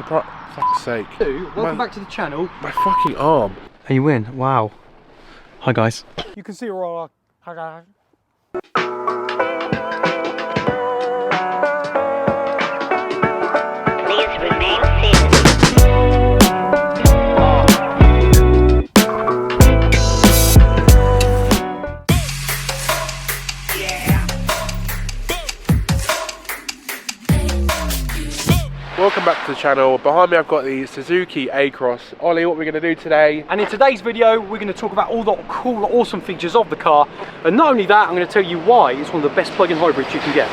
Fuck's sake. Welcome back to the channel. My fucking arm. And you win. Wow. Hi guys. You can see all our... Please remain seated. Welcome back to the channel. Behind me I've got the Suzuki A-Cross. Ollie, what we're going to do today? And in today's video, we're going to talk about all the cool, awesome features of the car. And not only that, I'm going to tell you why it's one of the best plug-in hybrids you can get.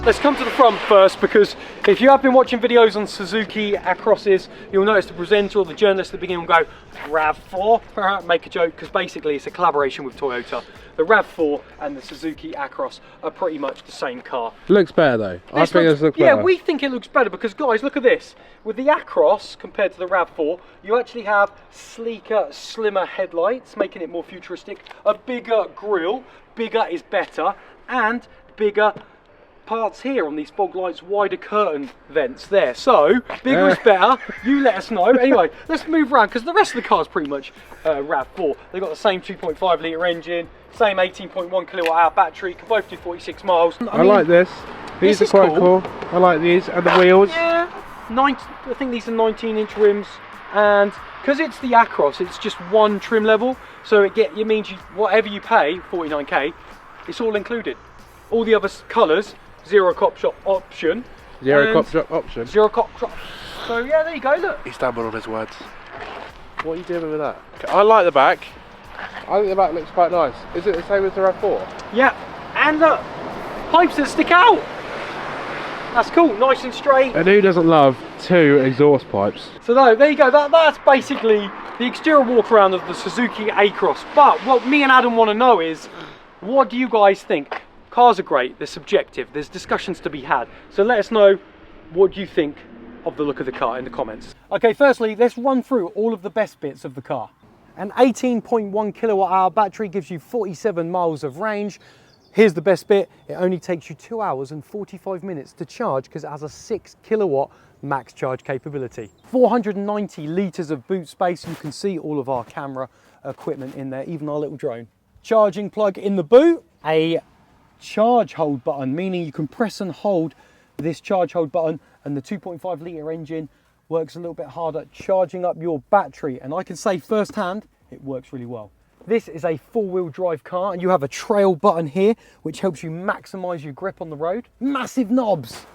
Let's come to the front first, because if you have been watching videos on Suzuki A-Crosses, you'll notice the presenter or the journalist at the beginning will go, RAV4, make a joke, because basically it's a collaboration with Toyota. The RAV4 and the Suzuki A-Cross are pretty much the same car. Looks better though. I think this looks better. Yeah, we think it looks better because guys, look at this. With the A-Cross compared to the RAV4, you actually have sleeker, slimmer headlights, making it more futuristic, a bigger grille, bigger is better, and bigger parts here on these fog lights, wider curtain vents there. So, bigger is better, you let us know. Anyway, let's move around because the rest of the car is pretty much RAV4. They've got the same 2.5 litre engine, same 18.1 kilowatt hour battery, can both do 46 miles. I mean, like this. These are quite cool. I like these, and the wheels. Yeah, I think these are 19-inch rims, and because it's the A-Cross, it's just one trim level, so it means whatever you pay, 49k, it's all included. All the other colours, zero cop shop option. Zero cop shop option? Zero cop shop. So yeah, there you go, look. He stumbled on his words. What are you doing with that? I like the back. I think the back looks quite nice. Is it the same as the RAV4? Yeah, and look, pipes that stick out. That's cool, nice and straight. And who doesn't love two exhaust pipes? So there you go, that's basically the exterior walk around of the Suzuki A-Cross. But what me and Adam want to know is, what do you guys think? Cars are great, they're subjective, there's discussions to be had. So let us know, what do you think of the look of the car in the comments. Okay, firstly, let's run through all of the best bits of the car. An 18.1 kilowatt hour battery gives you 47 miles of range. Here's the best bit, it only takes you 2 hours and 45 minutes to charge because it has a 6 kilowatt max charge capability. 490 litres of boot space, you can see all of our camera equipment in there, even our little drone. Charging plug in the boot, a charge hold button, meaning you can press and hold this charge hold button, and the 2.5 litre engine works a little bit harder charging up your battery, and I can say firsthand it works really well. This is a four-wheel drive car, and you have a trail button here which helps you maximize your grip on the road. Massive knobs.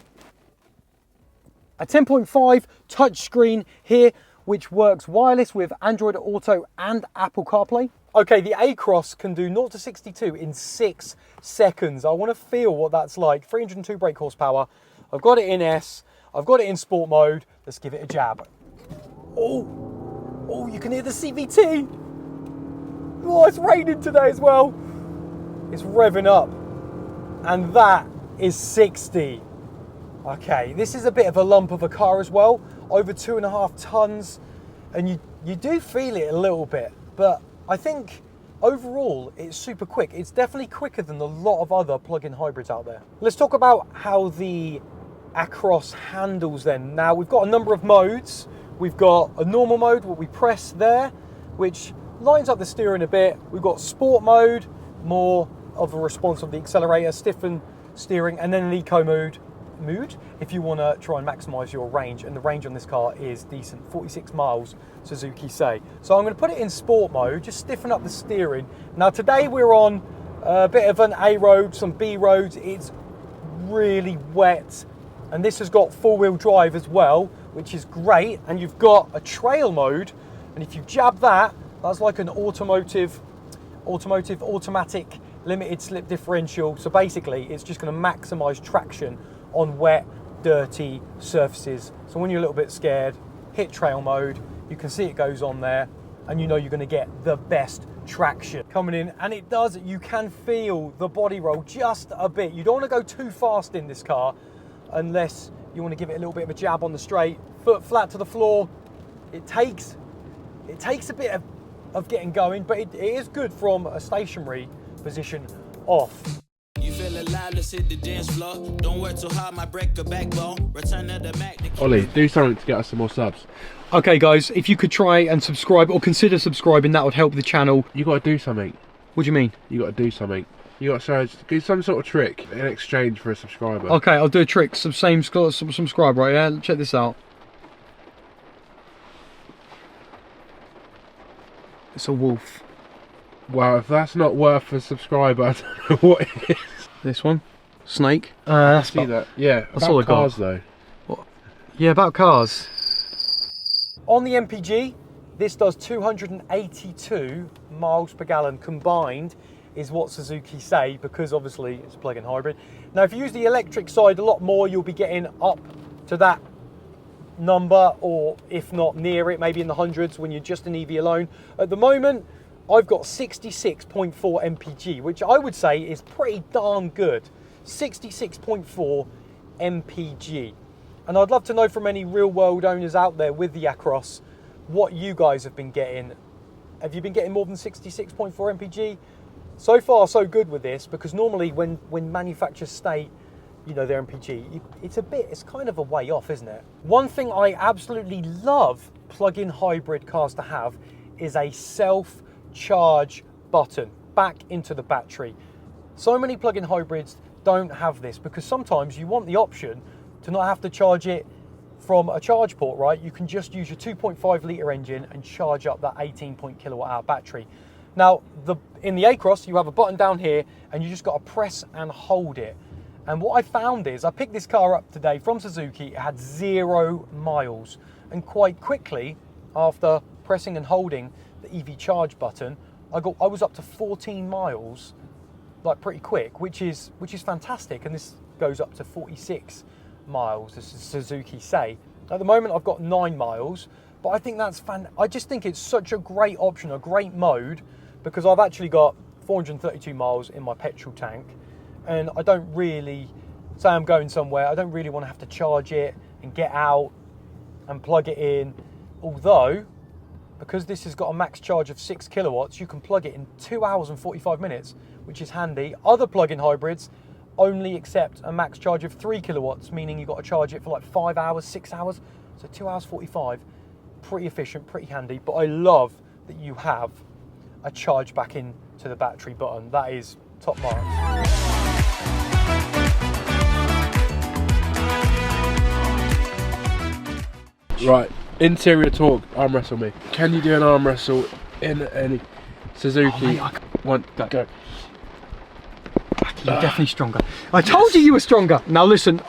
A 10.5 touchscreen here which works wireless with Android Auto and Apple CarPlay. Okay, the A-Cross can do 0 to 62 in 6 seconds. I want to feel what that's like. 302 brake horsepower. I've got it in S. I've got it in sport mode. Let's give it a jab. Oh, you can hear the CVT. Oh, it's raining today as well. It's revving up. And that is 60. Okay, this is a bit of a lump of a car as well. Over 2.5 tons. And you do feel it a little bit, but I think overall it's super quick. It's definitely quicker than a lot of other plug-in hybrids out there. Let's talk about how the A-Cross handles then. Now we've got a number of modes. We've got a normal mode, what we press there, which lines up the steering a bit. We've got sport mode, more of a response of the accelerator, stiffen steering, and then an eco mode if you want to try and maximize your range, and the range on this car is decent, 46 miles Suzuki say. So I'm going to put it in sport mode, just stiffen up the steering. Now today we're on a bit of an A road, some B roads. It's really wet, and this has got four-wheel drive as well, which is great. And you've got a trail mode, and if you jab that, that's like an automatic limited slip differential. So basically it's just going to maximize traction on wet, dirty surfaces. So when you're a little bit scared, hit trail mode, you can see it goes on there, and you know you're going to get the best traction coming in. And it does, you can feel the body roll just a bit. You don't want to go too fast in this car unless you want to give it a little bit of a jab on the straight. Foot flat to the floor. It takes a bit of getting going, but it is good from a stationary position off. You feel alive outside, let's hit the dance floor. Don't work too hard, might break a backbone. Return to the Mac. Ollie, do something to get us some more subs. Okay guys, if you could try and subscribe or consider subscribing, that would help the channel. You got to do something. What do you mean? You got to do something. You got to show us, do some sort of trick in exchange for a subscriber. Okay, I'll do a trick. Subscribe, right? Yeah, check this out. It's a wolf. Wow, if that's not worth a subscriber, I don't know what is. This one, snake. I That's see that. Yeah, that's about all I got. cars though. What? Yeah, about cars. On the MPG, this does 282 miles per gallon combined, is what Suzuki say, because obviously it's a plug-in hybrid. Now, if you use the electric side a lot more, you'll be getting up to that number, or if not near it, maybe in the hundreds when you're just an EV alone. At the moment, I've got 66.4 mpg, which I would say is pretty darn good. 66.4 mpg. And I'd love to know from any real world owners out there with the Acros what you guys have been getting. Have you been getting more than 66.4 mpg? So far so good with this, because normally when manufacturers state, you know, their MPG, it's kind of a way off, isn't it? One thing I absolutely love plug-in hybrid cars to have is a self-charge button back into the battery. So many plug-in hybrids don't have this, because sometimes you want the option to not have to charge it from a charge port, right? You can just use your 2.5 litre engine and charge up that 18 kilowatt hour battery. Now, in the Acros, you have a button down here and you just got to press and hold it. And what I found is, I picked this car up today from Suzuki, it had 0 miles. And quite quickly, after pressing and holding the EV charge button, I was up to 14 miles, like pretty quick, which is fantastic. And this goes up to 46 miles, as Suzuki say. At the moment, I've got 9 miles, but I think that's I just think it's such a great option, a great mode, because I've actually got 432 miles in my petrol tank. And I don't really, say I'm going somewhere, I don't really want to have to charge it and get out and plug it in. Although, because this has got a max charge of 6 kilowatts, you can plug it in 2 hours and 45 minutes, which is handy. Other plug-in hybrids only accept a max charge of 3 kilowatts, meaning you've got to charge it for like 5 hours, 6 hours. So 2 hours 45, pretty efficient, pretty handy. But I love that you have a charge back into the battery button. That is top marks. Right, interior talk, arm wrestle me. Can you do an arm wrestle in any Suzuki? Oh, One, go. You're definitely stronger. I told you were stronger. Now listen,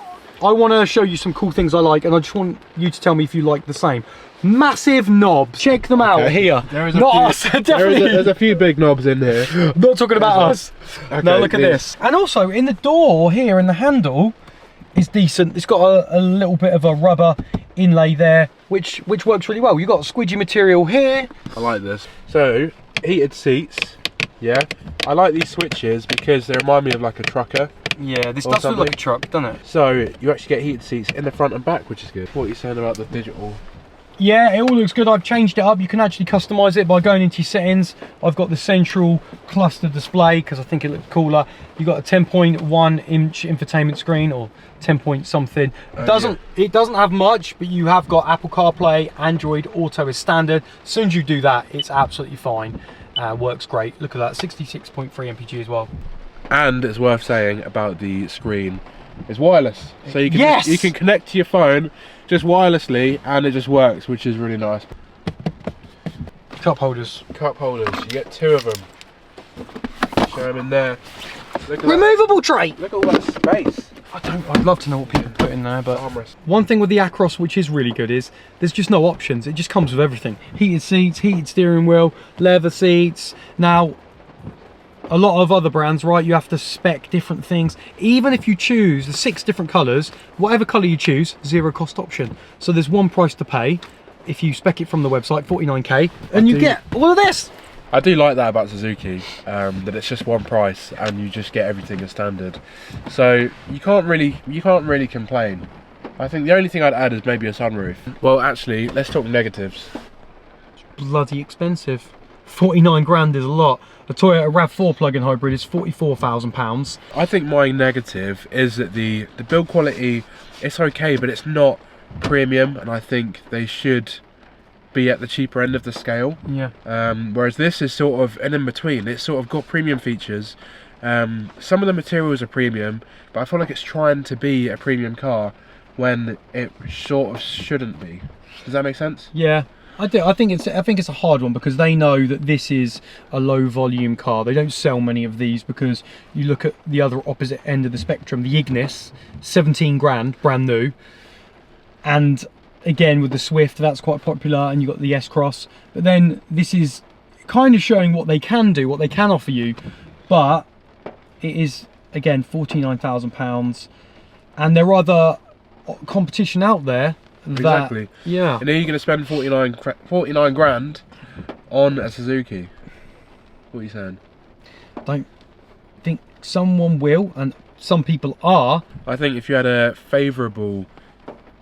I want to show you some cool things I like, and I just want you to tell me if you like the same. Massive knobs. Check them out here. There is Not us, definitely. There's a few big knobs in here. Not talking about us. Okay, No, look at this. And also in the door here, in the handle, is decent. It's got a little bit of a rubber inlay there, which works really well. You've got squidgy material here. I like this. So, heated seats. Yeah. I like these switches because they remind me of like a trucker. Yeah, this Or does look something. like a truck, doesn't it? So, you actually get heated seats in the front and back, which is good. What are you saying about the digital? Yeah, it all looks good. I've changed it up. You can actually customize it by going into your settings. I've got the central cluster display because I think it looks cooler. You've got a 10.1 inch infotainment screen, or 10 point something. It doesn't have much, but you have got Apple CarPlay, Android Auto as standard. As soon as you do that, it's absolutely fine. Works great. Look at that, 66.3 mpg as well. And it's worth saying about the screen, it's wireless. So you can Yes! you can connect to your phone just wirelessly, and it just works, which is really nice. Cup holders. Cup holders, you get 2 of them. Show them in there. Look at Removable tray. Look at all that space. I'd love to know what people put in there, but Armrest. one thing with the Acros, which is really good, is there's just no options. It just comes with everything. Heated seats, heated steering wheel, leather seats. Now, a lot of other brands, right, you have to spec different things. Even if you choose the 6 different colours, whatever colour you choose, 0 cost option. So there's one price to pay if you spec it from the website, 49k, and you get all of this. I do like that about Suzuki, that it's just one price and you just get everything as standard. So you can't really complain. I think the only thing I'd add is maybe a sunroof. Well, actually, let's talk negatives. Bloody expensive. 49 grand is a lot. The Toyota RAV4 plug-in hybrid is £44,000. I think my negative is that the build quality, it's okay, but it's not premium, and I think they should be at the cheaper end of the scale. Yeah. Whereas this is sort of an in between. It's sort of got premium features. Some of the materials are premium, but I feel like it's trying to be a premium car when it sort of shouldn't be. Does that make sense? Yeah. I think it's a hard one, because they know that this is a low volume car. They don't sell many of these, because you look at the other opposite end of the spectrum, the Ignis, 17 grand, brand new. And again, with the Swift, that's quite popular, and you've got the S-Cross. But then this is kind of showing what they can do, what they can offer you. But it is, again, £49,000. And there are other competition out there. Exactly. Yeah. And then you're going to spend 49 grand on a Suzuki. What are you saying? Don't think someone will, and some people are. I think if you had a favourable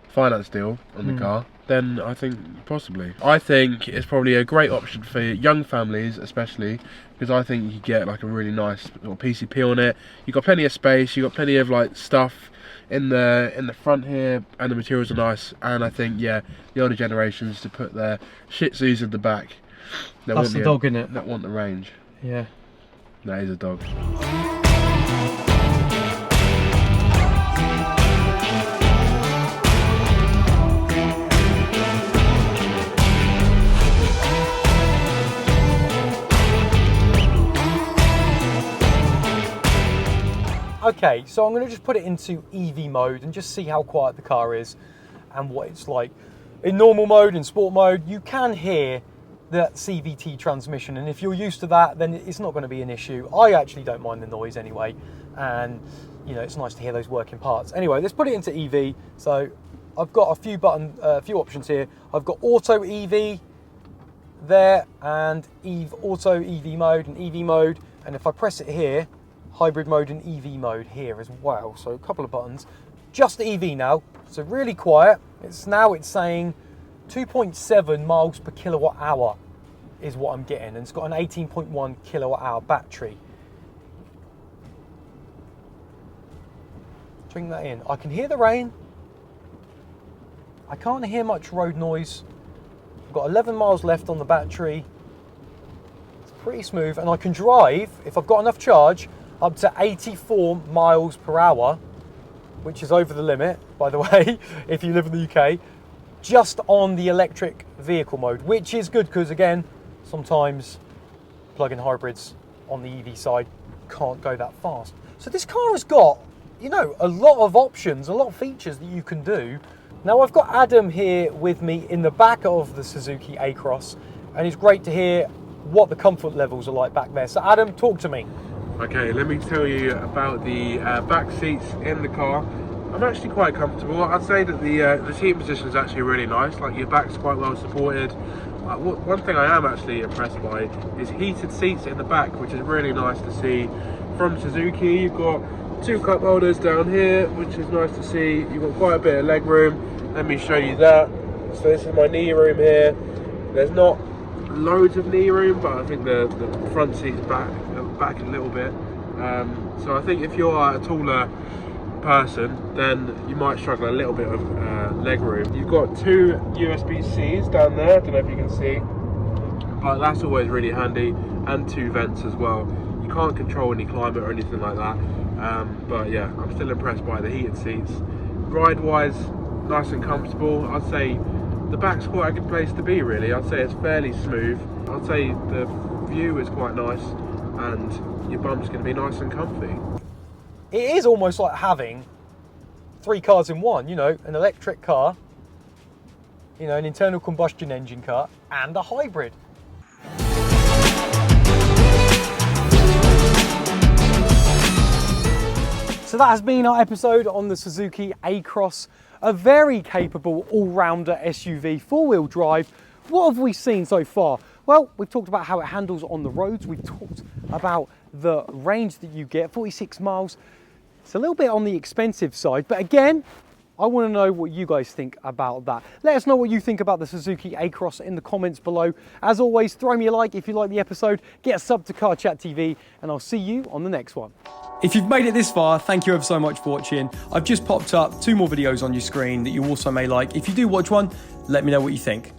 finance deal on the car, then I think possibly. I think it's probably a great option for young families, especially, because I think you get like a really nice little PCP on it. You've got plenty of space, you've got plenty of like stuff in the front here, and the materials are nice. And I think, yeah, the older generations to put their Shih Tzus in the back. That's the dog, isn't it? That want the range. Yeah. That is a dog. Okay, so I'm going to just put it into EV mode and just see how quiet the car is and what it's like. In normal mode, in sport mode, you can hear that CVT transmission, and if you're used to that, then it's not going to be an issue. I actually don't mind the noise anyway, and you know, it's nice to hear those working parts. Anyway, let's put it into EV. So I've got a few options here. I've got auto EV there, and auto EV mode and EV mode, and if I press it here, hybrid mode and EV mode here as well. So a couple of buttons. Just the EV now, so really quiet. It's saying 2.7 miles per kilowatt hour is what I'm getting, and it's got an 18.1 kilowatt hour battery. Bring that in. I can hear the rain. I can't hear much road noise. I've got 11 miles left on the battery. It's pretty smooth, and I can drive, if I've got enough charge, up to 84 miles per hour, which is over the limit, by the way, if you live in the UK, just on the electric vehicle mode, which is good, because again, sometimes plug-in hybrids on the EV side can't go that fast. So this car has got, you know, a lot of options, a lot of features that you can do. Now I've got Adam here with me in the back of the Suzuki A-Cross, and it's great to hear what the comfort levels are like back there. So Adam, talk to me. Okay, let me tell you about the back seats in the car. I'm actually quite comfortable. I'd say that the seating position is actually really nice. Like, your back's quite well supported. One thing I am actually impressed by is heated seats in the back, which is really nice to see. From Suzuki, you've got 2 cup holders down here, which is nice to see. You've got quite a bit of leg room. Let me show you that. So this is my knee room here. There's not loads of knee room, but I think the front seat's back a little bit. So I think if you're a taller person, then you might struggle a little bit of leg room. You've got 2 USB-Cs down there, I don't know if you can see, but that's always really handy, and 2 vents as well. You can't control any climate or anything like that, but yeah, I'm still impressed by the heated seats. Ride wise, nice and comfortable. I'd say the back's quite a good place to be, really. I'd say it's fairly smooth. I'd say the view is quite nice, and your bum's going to be nice and comfy. It is almost like having 3 cars in one, you know, an electric car, you know, an internal combustion engine car, and a hybrid. So that has been our episode on the Suzuki A-Cross, a very capable all-rounder SUV, 4-wheel drive. What have we seen so far? Well, we've talked about how it handles on the roads. We've talked about the range that you get, 46 miles. It's a little bit on the expensive side, but again, I want to know what you guys think about that. Let us know what you think about the Suzuki A-Cross in the comments below. As always, throw me a like if you like the episode, get a sub to Car Chat TV, and I'll see you on the next one. If you've made it this far, thank you ever so much for watching. I've just popped up 2 more videos on your screen that you also may like. If you do watch one, let me know what you think.